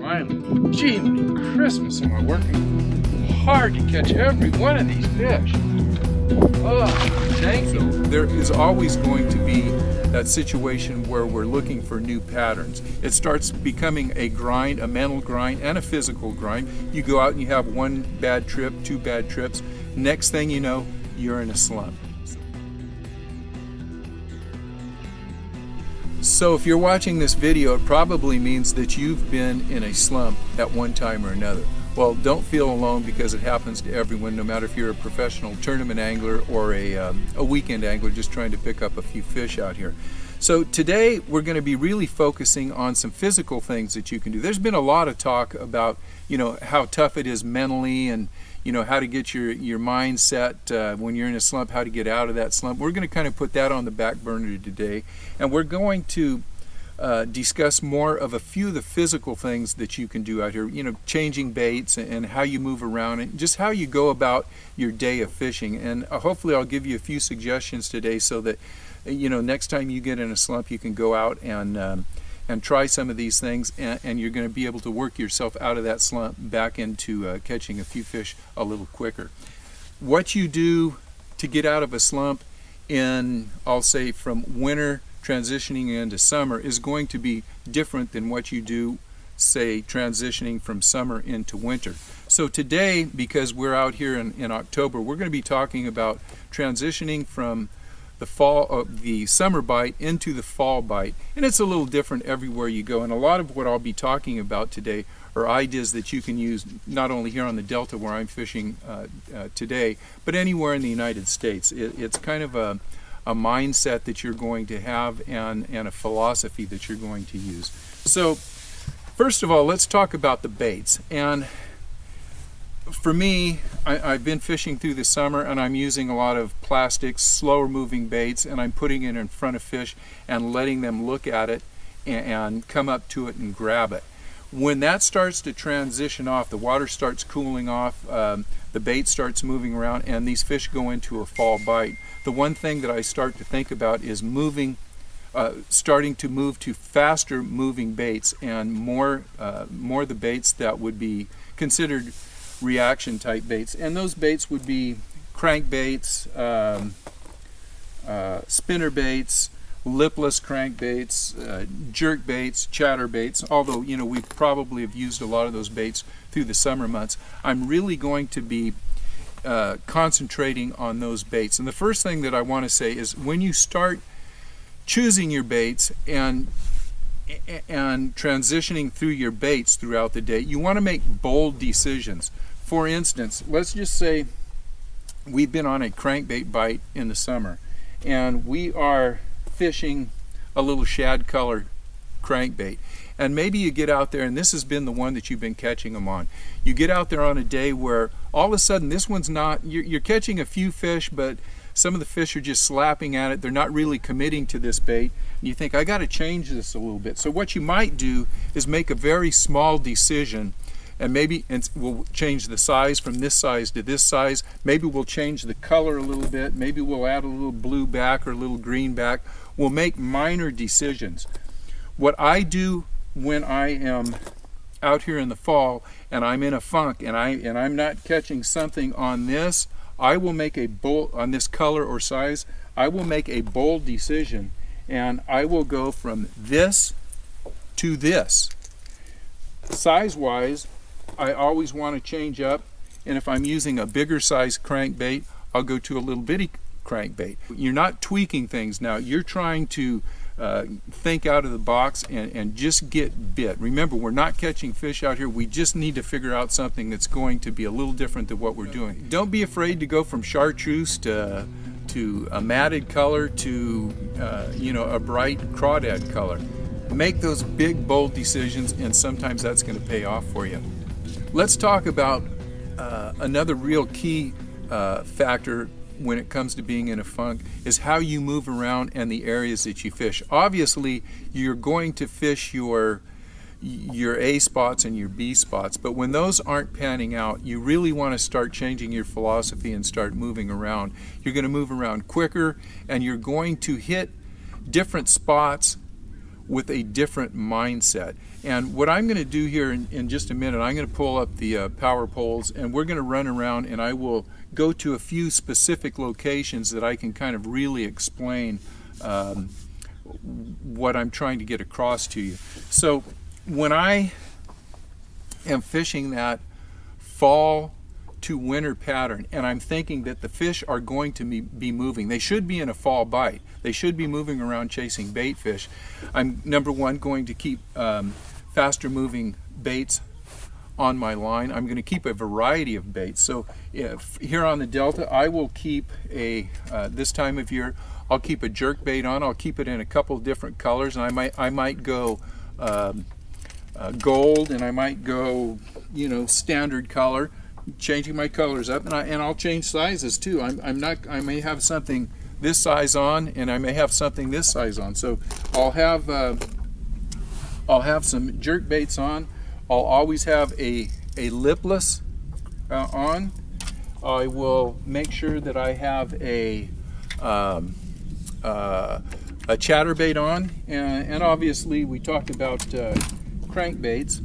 finally. Gee, Christmas, am I working hard to catch every one of these fish. Oh, thank you. There is always going to be that situation where we're looking for new patterns. It starts becoming a grind, a mental grind and a physical grind. You go out and you have one bad trip, two bad trips. Next thing you know, you're in a slump. So if you're watching this video, it probably means that you've been in a slump at one time or another. Well, don't feel alone, because it happens to everyone, no matter if you're a professional tournament angler or a weekend angler just trying to pick up a few fish out here. So today we're going to be really focusing on some physical things that you can do. There's been a lot of talk about, how tough it is mentally, and how to get your mind set when you're in a slump, how to get out of that slump. We're going to kind of put that on the back burner today, and we're going to discuss more of a few of the physical things that you can do out here, changing baits and how you move around and just how you go about your day of fishing. And hopefully I'll give you a few suggestions today so that next time you get in a slump, you can go out and try some of these things, and you're going to be able to work yourself out of that slump back into catching a few fish a little quicker. What you do to get out of a slump in, I'll say, from winter transitioning into summer is going to be different than what you do, say, transitioning from summer into winter. So today, because we're out here in October, we're going to be talking about transitioning from the summer bite into the fall bite, and it's a little different everywhere you go. And a lot of what I'll be talking about today are ideas that you can use not only here on the Delta where I'm fishing today, but anywhere in the United States. It's kind of a mindset that you're going to have and a philosophy that you're going to use. So first of all, let's talk about the baits. And for me, I've been fishing through the summer, and I'm using a lot of plastics, slower moving baits, and I'm putting it in front of fish and letting them look at it and come up to it and grab it. When that starts to transition off, the water starts cooling off, the bait starts moving around, and these fish go into a fall bite. The one thing that I start to think about is starting to move to faster moving baits, and more the baits that would be considered reaction type baits. And those baits would be crankbaits, spinner baits, lipless crankbaits, jerk baits, chatter baits. Although we probably have used a lot of those baits through the summer months, I'm really going to be concentrating on those baits. And the first thing that I want to say is, when you start choosing your baits and transitioning through your baits throughout the day, you want to make bold decisions. For instance, let's just say we've been on a crankbait bite in the summer, and we are fishing a little shad color crankbait. And maybe you get out there, and this has been the one that you've been catching them on. You get out there on a day where all of a sudden this one's not, you're catching a few fish, but some of the fish are just slapping at it. They're not really committing to this bait. And you think, I got to change this a little bit. So what you might do is make a very small decision, and maybe we'll change the size from this size to this size. Maybe we'll change the color a little bit. Maybe we'll add a little blue back or a little green back. We'll make minor decisions. What I do when I am out here in the fall and I'm in a funk and I'm not catching something on this, I will make a bold, on this color or size, I will make a bold decision, and I will go from this to this. Size-wise, I always want to change up, and if I'm using a bigger size crankbait, I'll go to a little bitty crankbait. You're not tweaking things now. You're trying to think out of the box and just get bit. Remember, we're not catching fish out here. We just need to figure out something that's going to be a little different than what we're doing. Don't be afraid to go from chartreuse to a matted color to a bright crawdad color. Make those big, bold decisions, and sometimes that's going to pay off for you. Let's talk about another real key factor when it comes to being in a funk is how you move around and the areas that you fish. Obviously, you're going to fish your A spots and your B spots, but when those aren't panning out, you really want to start changing your philosophy and start moving around. You're going to move around quicker, and you're going to hit different spots with a different mindset. And what I'm going to do here in just a minute, I'm going to pull up the power poles, and we're going to run around, and I will go to a few specific locations that I can kind of really explain what I'm trying to get across to you. So when I am fishing that fall to winter pattern, and I'm thinking that the fish are going to be moving, they should be in a fall bite, they should be moving around chasing bait fish, I'm number one going to keep faster moving baits on my line. I'm going to keep a variety of baits. So here on the Delta, I will keep this time of year, I'll keep a jerk bait on. I'll keep it in a couple different colors, and I might go gold, and I might go, standard color, changing my colors up, and I'll change sizes too. I may have something this size on, and I may have something this size on. So I'll have some jerk baits on. I'll always have a lipless on. I will make sure that I have a chatterbait on, and obviously we talked about crankbaits,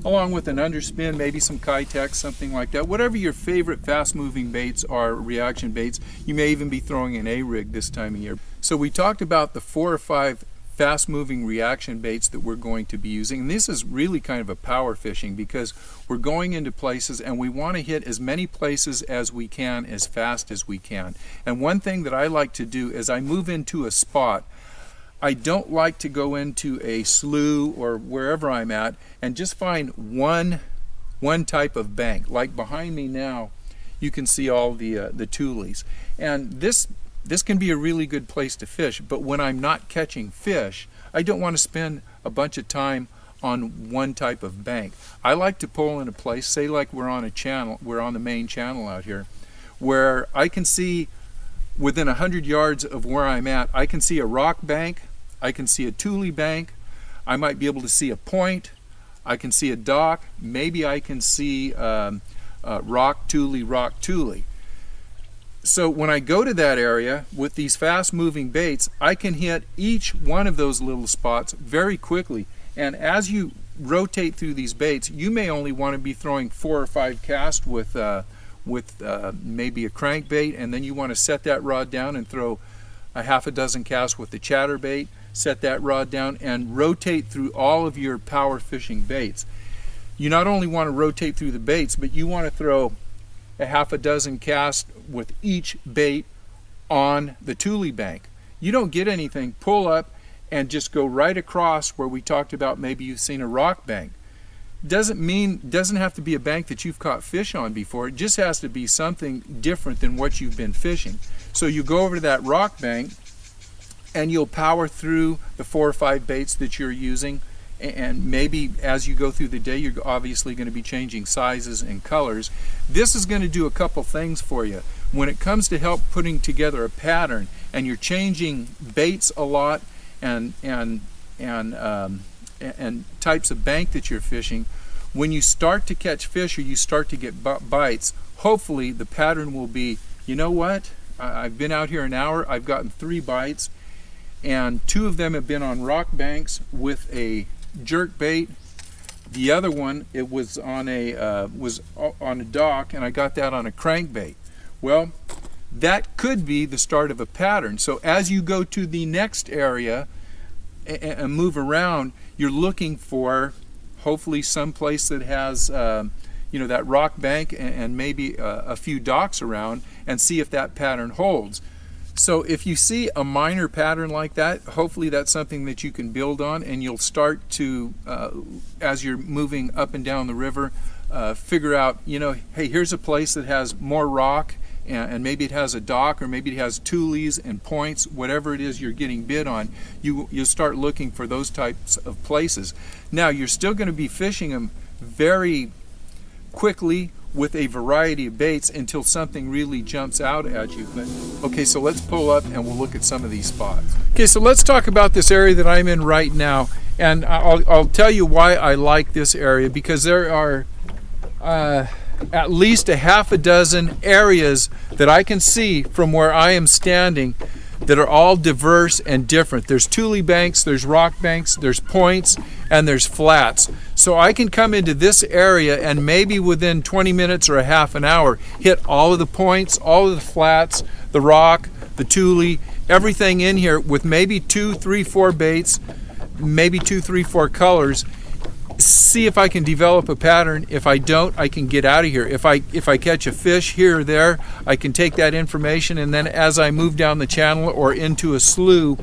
along with an underspin, maybe some Kitex, something like that. Whatever your favorite fast-moving baits are, reaction baits. You may even be throwing an A-rig this time of year. So we talked about the 4 or 5 fast-moving reaction baits that we're going to be using. And this is really kind of a power fishing, because we're going into places and we want to hit as many places as we can as fast as we can. And one thing that I like to do is I move into a spot. I don't like to go into a slough or wherever I'm at and just find one type of bank. Like behind me now, you can see all the tules. And this can be a really good place to fish, but when I'm not catching fish, I don't want to spend a bunch of time on one type of bank. I like to pull in a place, say like we're on a channel, we're on the main channel out here, where I can see within 100 yards of where I'm at, I can see a rock bank, I can see a tule bank, I might be able to see a point, I can see a dock, maybe I can see rock, tule. So when I go to that area with these fast moving baits, I can hit each one of those little spots very quickly. And as you rotate through these baits, you may only want to be throwing 4 or 5 casts with maybe a crankbait, and then you want to set that rod down and throw a half a dozen casts with the chatterbait, set that rod down, and rotate through all of your power fishing baits. You not only want to rotate through the baits, but you want to throw a half a dozen casts with each bait on the tule bank. You don't get anything, pull up and just go right across where we talked about maybe you've seen a rock bank. Doesn't have to be a bank that you've caught fish on before. It just has to be something different than what you've been fishing. So you go over to that rock bank and you'll power through the 4 or 5 baits that you're using, and maybe as you go through the day you're obviously going to be changing sizes and colors. This is going to do a couple things for you. When it comes to help putting together a pattern and you're changing baits a lot and types of bank that you're fishing, when you start to catch fish or you start to get bites, hopefully the pattern will be, you know what, I've been out here an hour, I've gotten 3 bites, and 2 of them have been on rock banks with a jerk bait. The other one, it was on a dock, and I got that on a crankbait. Well, that could be the start of a pattern. So as you go to the next area and move around, you're looking for hopefully some place that has that rock bank and maybe a few docks around, and see if that pattern holds. So if you see a minor pattern like that, hopefully that's something that you can build on, and you'll start to, as you're moving up and down the river, figure out, hey, here's a place that has more rock, and maybe it has a dock, or maybe it has tules and points, whatever it is you're getting bid on. You'll start looking for those types of places. Now, you're still going to be fishing them very quickly with a variety of baits until something really jumps out at you. Okay, so let's pull up and we'll look at some of these spots. Okay, so let's talk about this area that I'm in right now, and I'll tell you why I like this area, because there are at least a half a dozen areas that I can see from where I am standing that are all diverse and different. There's tule banks, there's rock banks, there's points, and there's flats. So I can come into this area and maybe within 20 minutes or a half an hour hit all of the points, all of the flats, the rock, the tule, everything in here with maybe 2, 3, 4 baits, maybe 2, 3, 4 colors. See if I can develop a pattern. If I don't, I can get out of here. If I catch a fish here or there, I can take that information, and then as I move down the channel or into a slough,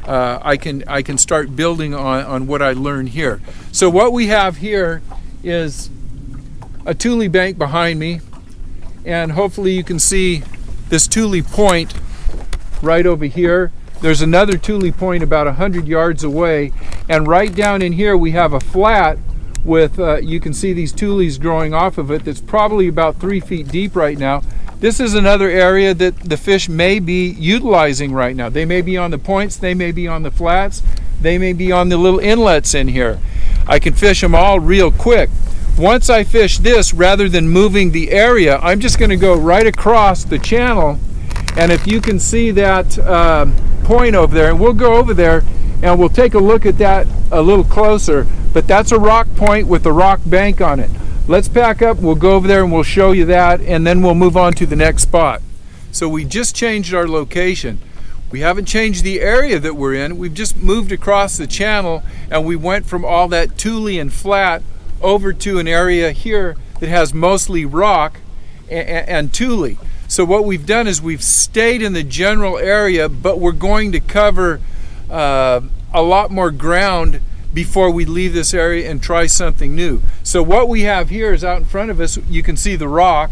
I can start building on what I learned here. So what we have here is a tule bank behind me, and hopefully you can see this tule point right over here. There's another tule point about 100 yards away, and right down in here we have a flat with, you can see these tules growing off of it, that's probably about 3 feet deep right now. This is another area that the fish may be utilizing right now. They may be on the points, they may be on the flats, they may be on the little inlets in here. I can fish them all real quick. Once I fish this, rather than moving the area, I'm just going to go right across the channel, and if you can see that point over there, and we'll go over there and we'll take a look at that a little closer, but that's a rock point with a rock bank on it. Let's pack up, we'll go over there and we'll show you that, and then we'll move on to the next spot. So we just changed our location. We haven't changed the area that we're in, we've just moved across the channel, and we went from all that tule and flat over to an area here that has mostly rock and tule. So what we've done is we've stayed in the general area, but we're going to cover a lot more ground before we leave this area and try something new. So what we have here is out in front of us, you can see the rock,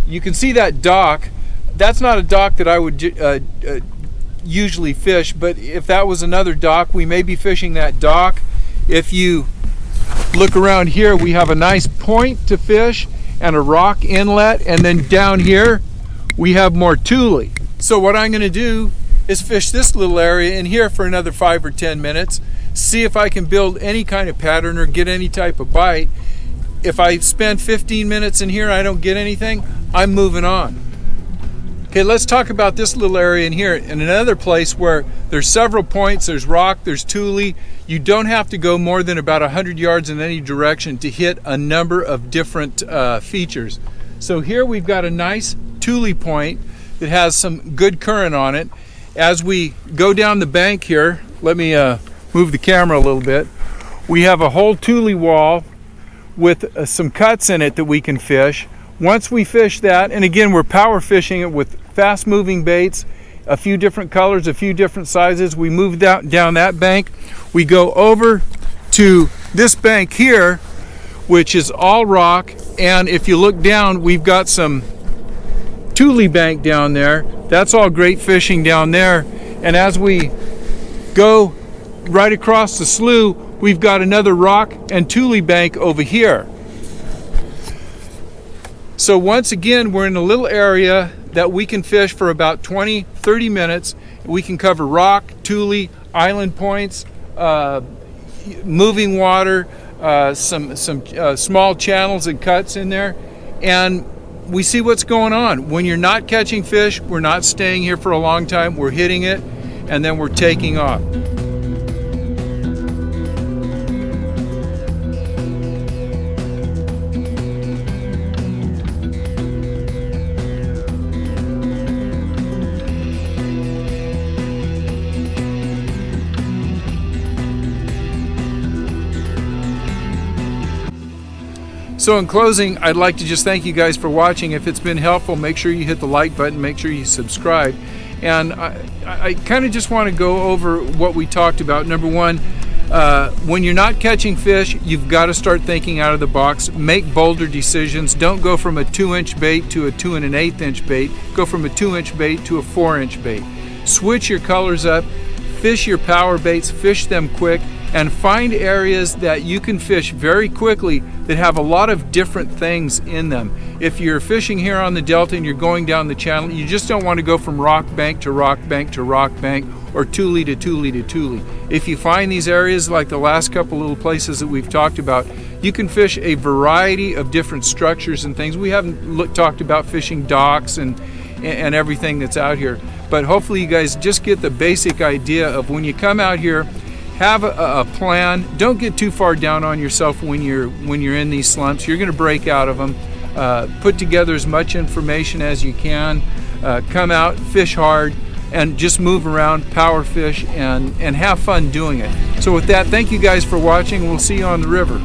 you can see that dock. That's not a dock that I would usually fish, but if that was another dock, we may be fishing that dock. If you look around here, we have a nice point to fish and a rock inlet, and then down here we have more tule. So what I'm going to do is fish this little area in here for another 5 or 10 minutes, see if I can build any kind of pattern or get any type of bite. If I spend 15 minutes in here and I don't get anything, I'm moving on. Okay, let's talk about this little area in here, in another place where there's several points, there's rock, there's tule. You don't have to go more than about 100 yards in any direction to hit a number of different features. So here we've got a nice tule point that has some good current on it. As we go down the bank here, let me move the camera a little bit. We have a whole tule wall with some cuts in it that we can fish. Once we fish that, and again we're power fishing it with fast moving baits, a few different colors, a few different sizes. We move down that bank. We go over to this bank here, which is all rock, and if you look down, we've got some tule bank down there. That's all great fishing down there. And as we go right across the slough, we've got another rock and tule bank over here. So once again, we're in a little area that we can fish for about 20-30 minutes. We can cover rock, tule, island points, moving water, some small channels and cuts in there, and we see what's going on. When you're not catching fish, we're not staying here for a long time, we're hitting it, and then we're taking off. So in closing, I'd like to just thank you guys for watching. If it's been helpful, make sure you hit the like button, make sure you subscribe. And I kind of just want to go over what we talked about. Number one, when you're not catching fish, you've got to start thinking out of the box. Make bolder decisions. Don't go from a 2-inch bait to a 2 1/8 inch bait. Go from a 2-inch bait to a 4-inch bait. Switch your colors up. Fish your power baits. Fish them quick. And find areas that you can fish very quickly that have a lot of different things in them. If you're fishing here on the Delta and you're going down the channel, you just don't want to go from rock bank to rock bank to rock bank or tule to tule to tule. If you find these areas like the last couple little places that we've talked about, you can fish a variety of different structures and things. We haven't talked about fishing docks and and everything that's out here. But hopefully you guys just get the basic idea of when you come out here, have a plan. Don't get too far down on yourself when you're in these slumps. You're going to break out of them. Put together as much information as you can. Come out, fish hard, and just move around, power fish, and have fun doing it. So with that, thank you guys for watching. We'll see you on the river.